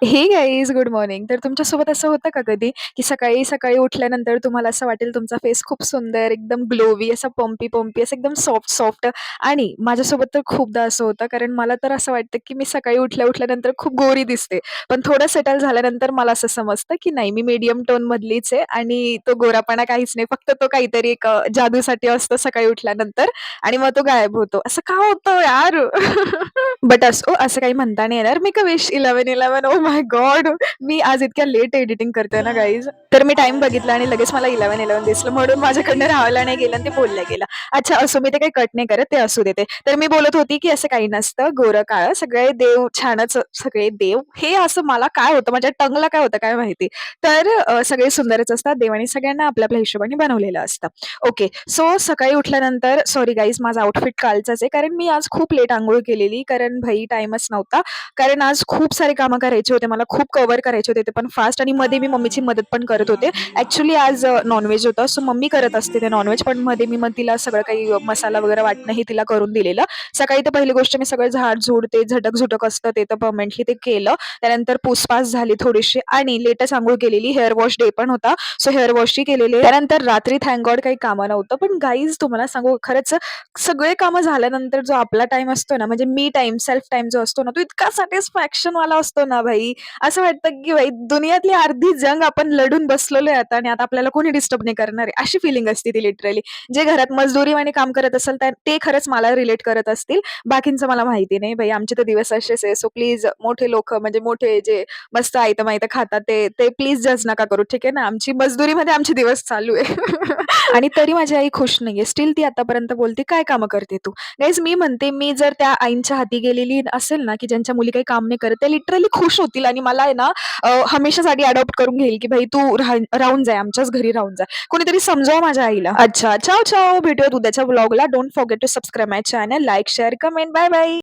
हे guys good morning. तर तुमच्यासोबत असं होतं का कधी, की सकाळी सकाळी उठल्यानंतर तुम्हाला असं वाटेल तुमचा फेस खूप सुंदर, एकदम ग्लोवी, असा पम्पी-पम्पी, असं एकदम सॉफ्ट-सॉफ्ट. आणि माझ्यासोबत तर खूपदा असं होतं, कारण मला तर असं वाटतं, की मी सकाळी उठल्यानंतर खूप गोरी दिसते. पण थोडं सेटल झाल्यानंतर मला असं समजतं, की नाही, मी मीडियम टोनमधलीच आहे आणि तो गोरापणा काहीच नाही. फक्त तो काहीतरी एक जादूसाठी असतो सकाळी उठल्यानंतर आणि मग तो गायब होतो. असं का होतं यार? बट असो असं काही म्हणता नाही येणार. Make a wish 11:11. Oh my god! मी आज इतक्या लेट एडिटिंग करते ना गाईज. तर मी टाईम बघितला आणि लगेच मला 11:11 दिसलं, म्हणून माझ्याकडनं राहावलं नाही गेलं आणि ते बोललं गेलं. अच्छा असो, मी ते काही कट नाही करत, ते असू देते. तर मी बोलत होती, की असं काही नसतं, गोरं-काळं सगळे देव छानच, सगळे देव हे असं मला काय होतं, माझ्या टंगला काय होतं काय माहिती. तर सगळे सुंदरच असतात. देवाने सगळ्यांना आपल्या-आपल्या हिशोबाने बनवलेलं असतं. ओके. सो सकाळी उठल्यानंतर सॉरी गाईज, माझा आउटफिट कालचाच आहे, कारण मी आज खूप लेट अंघोळ केलेली, कारण भाई टाईमच नव्हता. कारण आज खूप सारे कामं करायचे होते, मला खूप कव्हर करायचे होते, ते पण फास्ट, आणि मध्ये मी मम्मीची मदत पण करत होते. ॲक्चुअली आज नॉन-व्हेज होतं, सो मम्मी करत असते ते नॉन पण मध्ये मी मग तिला सगळं काही मसाला वगैरे वाटणं हे तिला करून दिलेलं. सकाळी तर पहिली गोष्ट मी सगळं झाड-झूड, ते झटक-झुटक असतं ते तर परमनंटली ते केलं. त्यानंतर पुसपास झाली थोडीशी आणि लेटच अंघोळ केलेली. हेअर वॉश डे पण होता, सो हेअर वॉशही केलेले. त्यानंतर रात्री थँक गॉड काही कामं नव्हतं. पण गाईज तुम्हाला सांगू खरंच, सगळे कामं झाल्यानंतर जो आपला टाईम असतो ना, म्हणजे मी टाईम, सेल्फ टाईम जो असतो ना, तो इतका सॅटिस्फॅक्शनवाला असतो ना भाई. असं वाटतं की भाई दुनियातली अर्धी जंग आपण लढून बसलेलो आहे आता आणि आता आपल्याला कोणी डिस्टर्ब नाही करणार आहे. अशी फिलिंग असते ती लिटरली. जे घरात मजदुरीवाणी काम करत असेल तर ते खरंच मला रिलेट करत असतील. बाकींचं मला माहिती नाही. भाई आमचे तर दिवस असेच आहे. सो प्लीज मोठे लोकं, म्हणजे मोठे जे मस्त आयतं-मायतं खातात ते ते प्लीज जज नका करू, ठीक आहे ना. आमची मजदुरीमध्ये आमचे दिवस चालू आहे. आणि तरी माझी आई खुश नाहीये. स्टिल ती आतापर्यंत बोलते, "काय कामं करते तू?" गाईज मी म्हणते, मी जर त्या आईंच्या हाती गेलेली असेल ना, की ज्यांच्या मुली काही काम नाही करत, त्या लिटरली खुश होतील आणि मला आहे ना हमेशासाठी अडॉप्ट करून घेईल, की "भाई तू राहून जा, आमच्याच घरी राहून जा." कोणीतरी समजावं माझ्या आईला. अच्छा. चाओ, चाओ. भेटूयात उद्याच्या व्लॉगला. Don't forget to subscribe my channel. Like, share, comment. Bye, bye.